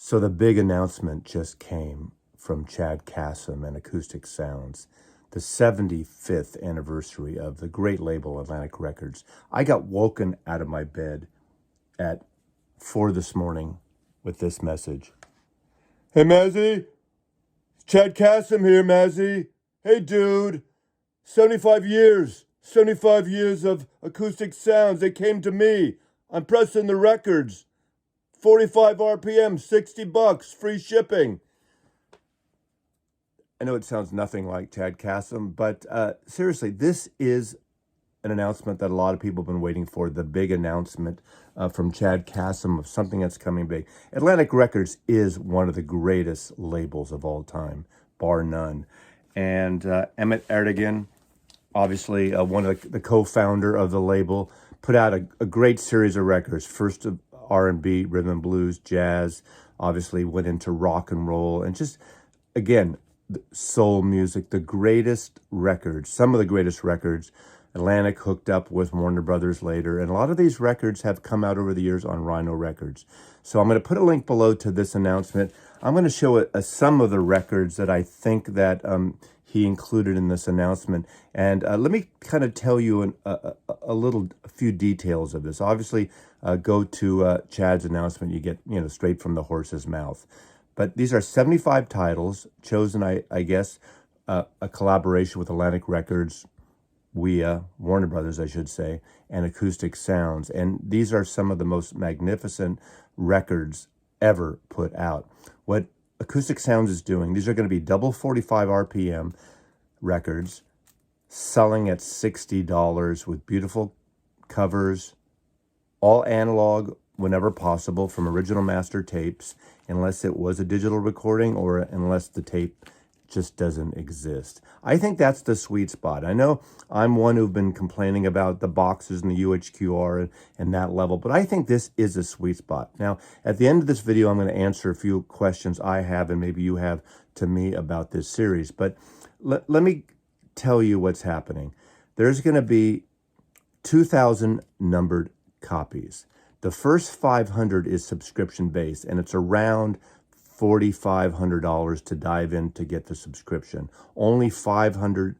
So the big announcement just came from Chad Kassem and Acoustic Sounds, the 75th anniversary of the great label Atlantic Records. I got woken out of my bed at 4 this morning with this message. Hey, Mazzy, Chad Kassem here, Mazzy. Hey, dude, 75 years of Acoustic Sounds. They came to me. I'm pressing the records. 45 RPM, $60, free shipping. I know it sounds nothing like Chad Kassem, but seriously, this is an announcement that a lot of people have been waiting for, the big announcement from Chad Kassem of something that's coming big. Atlantic Records is one of the greatest labels of all time, bar none. And Emmett Erdogan, obviously one of the co-founder of the label, put out a great series of records. First of R&B, rhythm and blues, jazz, obviously went into rock and roll, and just, again, soul music, the greatest records, some of the greatest records. Atlantic hooked up with Warner Brothers later, and a lot of these records have come out over the years on Rhino Records. So I'm going to put a link below to this announcement. I'm going to show some of the records that I think that he included in this announcement. And let me kind of tell you a few details of this. Obviously, go to Chad's announcement. You get, straight from the horse's mouth. But these are 75 titles chosen, I guess, a collaboration with Atlantic Records, Warner Brothers, I should say, and Acoustic Sounds. And these are some of the most magnificent records ever put out. What Acoustic Sounds is doing, these are going to be double 45 RPM records, selling at $60 with beautiful covers, all analog whenever possible from original master tapes, unless it was a digital recording or unless the tape just doesn't exist. I think that's the sweet spot. I know I'm one who've been complaining about the boxes and the UHQR and that level, but I think this is a sweet spot. Now, at the end of this video, I'm going to answer a few questions I have and maybe you have to me about this series. But let me tell you what's happening. There's going to be 2,000 numbered copies. The first 500 is subscription-based, and it's around $4,500 to dive in to get the subscription. Only 500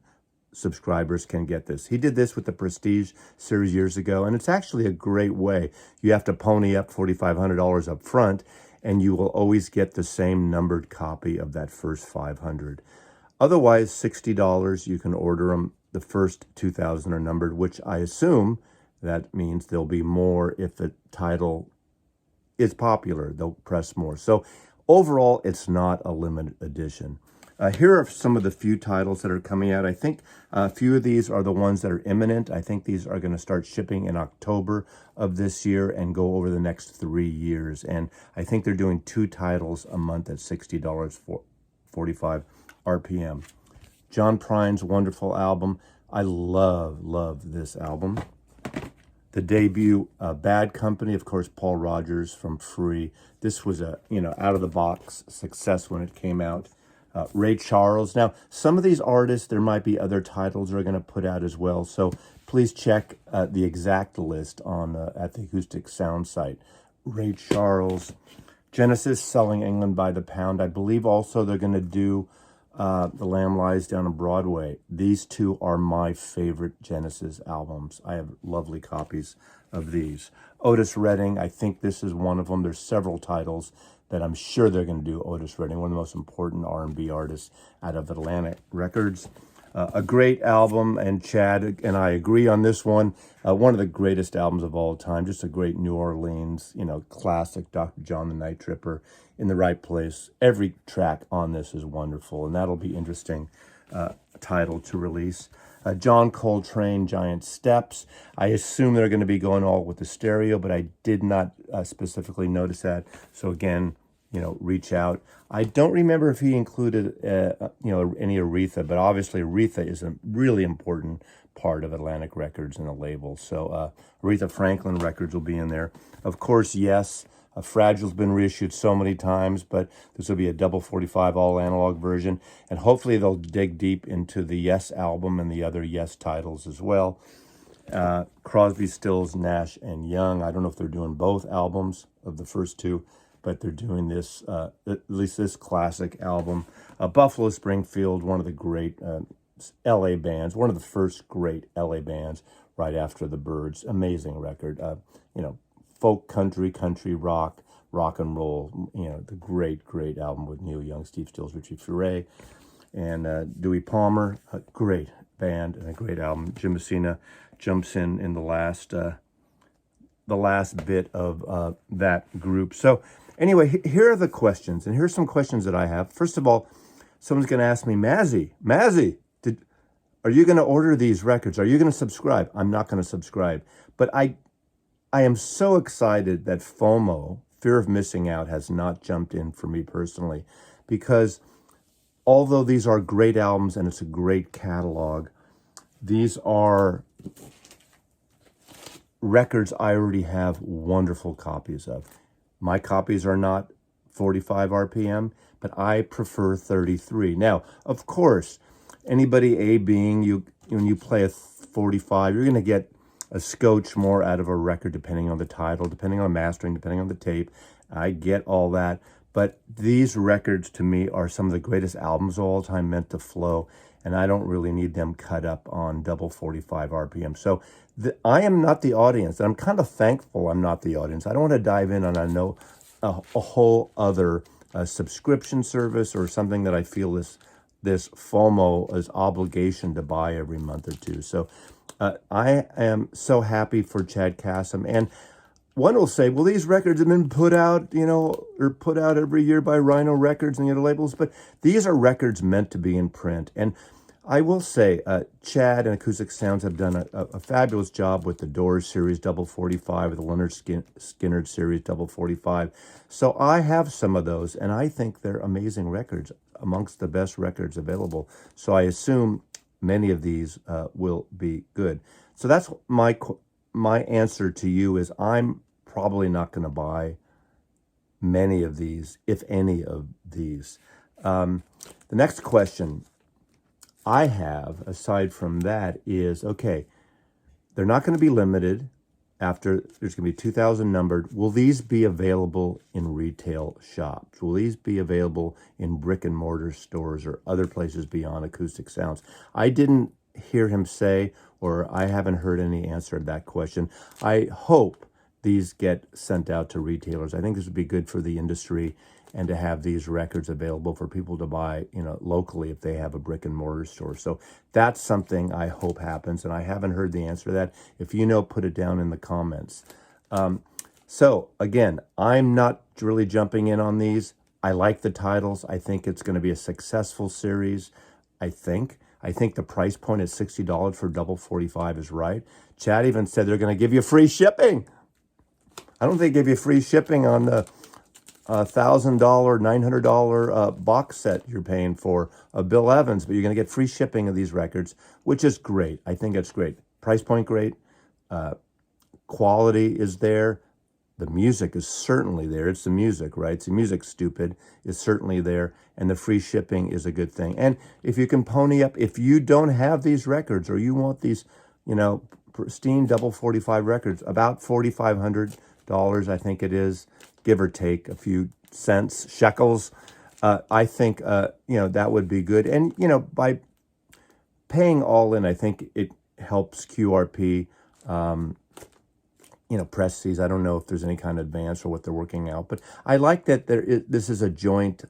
subscribers can get this. He did this with the Prestige series years ago, and it's actually a great way. You have to pony up $4,500 up front, and you will always get the same numbered copy of that first 500. Otherwise, $60, you can order them. The first 2,000 are numbered, which I assume that means there'll be more if the title is popular. They'll press more. So overall, it's not a limited edition. Here are some of the few titles that are coming out. I think a few of these are the ones that are imminent. I think these are going to start shipping in October of this year and go over the next 3 years. And I think they're doing 2 titles a month at $60 for 45 RPM. John Prine's wonderful album. I love this album. The debut, Bad Company, of course, Paul Rodgers from Free. This was a, out-of-the-box success when it came out. Ray Charles. Now, some of these artists, there might be other titles they're going to put out as well. So please check the exact list on at the Acoustic Sound site. Ray Charles. Genesis, Selling England by the Pound. I believe also they're going to do The Lamb Lies Down on Broadway. These two are my favorite Genesis albums. I have lovely copies of these. Otis Redding, I think this is one of them. There's several titles that I'm sure they're going to do. Otis Redding, one of the most important R&B artists out of Atlantic Records. A great album, and Chad and I agree on this one. One of the greatest albums of all time. Just a great New Orleans, classic. Dr. John the Night Tripper, In the Right Place. Every track on this is wonderful, and that'll be interesting title to release. John Coltrane, Giant Steps. I assume they're going to be going all with the stereo, but I did not specifically notice that. So again, reach out. I don't remember if he included, any Aretha, but obviously Aretha is a really important part of Atlantic Records and the label. So Aretha Franklin records will be in there. Of course, Yes. Fragile's been reissued so many times, but this will be a double 45 all analog version. And hopefully they'll dig deep into the Yes album and the other Yes titles as well. Crosby, Stills, Nash, and Young. I don't know if they're doing both albums of the first two. but they're doing this, at least this classic album. Buffalo Springfield, one of the great LA bands, one of the first great LA bands right after the Byrds. Amazing record. You know, folk, country, country rock, rock and roll. You know, the great, great album with Neil Young, Steve Stills, Richie Furay, and Dewey Palmer. A great band and a great album. Jim Messina jumps in the last bit of that group. So anyway, here are the questions, and here's some questions that I have. First of all, someone's going to ask me, Mazzy, are you going to order these records? Are you going to subscribe? I'm not going to subscribe, but I am so excited that FOMO, fear of missing out, has not jumped in for me personally, because although these are great albums and it's a great catalog, these are records I already have wonderful copies of. My copies are not 45 RPM, but I prefer 33. Now, of course, anybody A being you, when you play a 45, you're going to get a scotch more out of a record depending on the title, depending on mastering, depending on the tape. I get all that. But these records, to me, are some of the greatest albums of all time, meant to flow, and I don't really need them cut up on double 45 RPM. So I am not the audience, and I'm kind of thankful I'm not the audience. I don't want to dive in on a whole other subscription service or something that I feel this FOMO is obligation to buy every month or two. So I am so happy for Chad Kassem. And one will say, well, these records have been put out, or put out every year by Rhino Records and the other labels, but these are records meant to be in print. And I will say, Chad and Acoustic Sounds have done a fabulous job with the Doors series double 45, with the Leonard Skinner series double 45. So I have some of those, and I think they're amazing records, amongst the best records available. So I assume many of these will be good. So that's my answer to you is I'm probably not going to buy many of these, if any of these. The next question I have, aside from that, is, okay, they're not going to be limited after, there's going to be 2,000 numbered. Will these be available in retail shops? Will these be available in brick and mortar stores or other places beyond Acoustic Sounds? I didn't hear him say, or I haven't heard any answer to that question. I hope these get sent out to retailers. I think this would be good for the industry, and to have these records available for people to buy, locally if they have a brick and mortar store. So that's something I hope happens, and I haven't heard the answer to that. If you know, put it down in the comments. So again, I'm not really jumping in on these. I like the titles. I think it's going to be a successful series. I think the price point at $60 for double 45 is right. Chad even said they're going to give you free shipping. I don't think they give you free shipping on the $1,000, $900 box set you're paying for Bill Evans, but you're going to get free shipping of these records, which is great. I think it's great. Price point great. Quality is there. The music is certainly there. It's the music, right? It's the music, stupid, is certainly there. And the free shipping is a good thing. And if you can pony up, if you don't have these records or you want these, pristine double 45 records, about $4,500, I think it is, give or take a few cents, shekels. I think, that would be good. And, by paying all in, I think it helps QRP, press these. I don't know if there's any kind of advance or what they're working out, but I like that this is a joint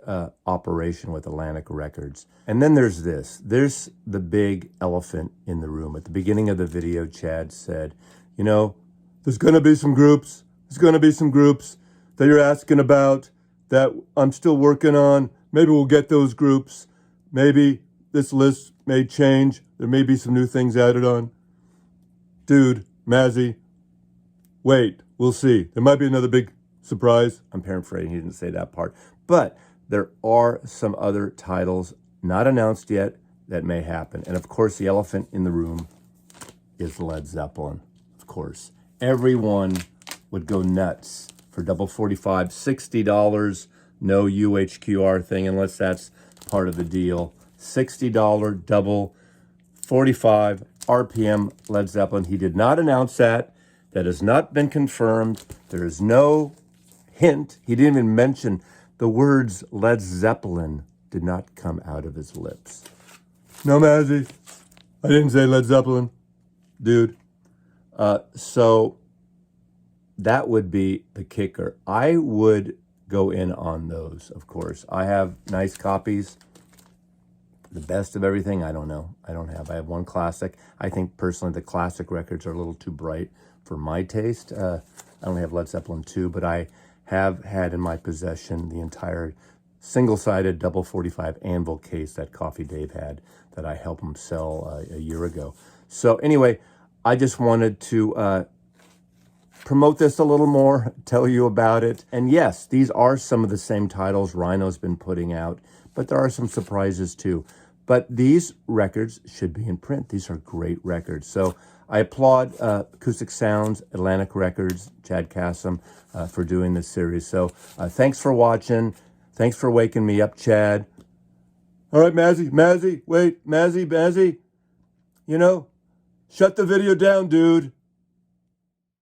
operation with Atlantic Records. And then there's this. There's the big elephant in the room. At the beginning of the video, Chad said, there's going to be some groups. There's going to be some groups that you're asking about that I'm still working on. Maybe we'll get those groups. Maybe this list may change. There may be some new things added on. Dude, Mazzy, wait, we'll see. There might be another big surprise. I'm paraphrasing, he didn't say that part. But there are some other titles not announced yet that may happen. And of course, the elephant in the room is Led Zeppelin, of course. Everyone would go nuts for double 45, $60, no UHQR thing, unless that's part of the deal. $60 double 45 RPM Led Zeppelin. He did not announce that. That has not been confirmed. There is no Hint, he didn't even mention the words Led Zeppelin did not come out of his lips. No, Mazzy, I didn't say Led Zeppelin, dude. So that would be the kicker. I would go in on those, of course. I have nice copies. The best of everything, I don't know. I have one classic. I think personally the classic records are a little too bright for my taste. I only have Led Zeppelin 2, but I have had in my possession the entire single-sided double 45 Anvil case that Coffee Dave had that I helped him sell a year ago. So anyway, I just wanted to promote this a little more, tell you about it. And yes, these are some of the same titles Rhino's been putting out, but there are some surprises too. But these records should be in print. These are great records. So I applaud Acoustic Sounds, Atlantic Records, Chad Kassem for doing this series. So thanks for watching. Thanks for waking me up, Chad. All right, Mazzy, wait, Mazzy, you know, shut the video down, dude.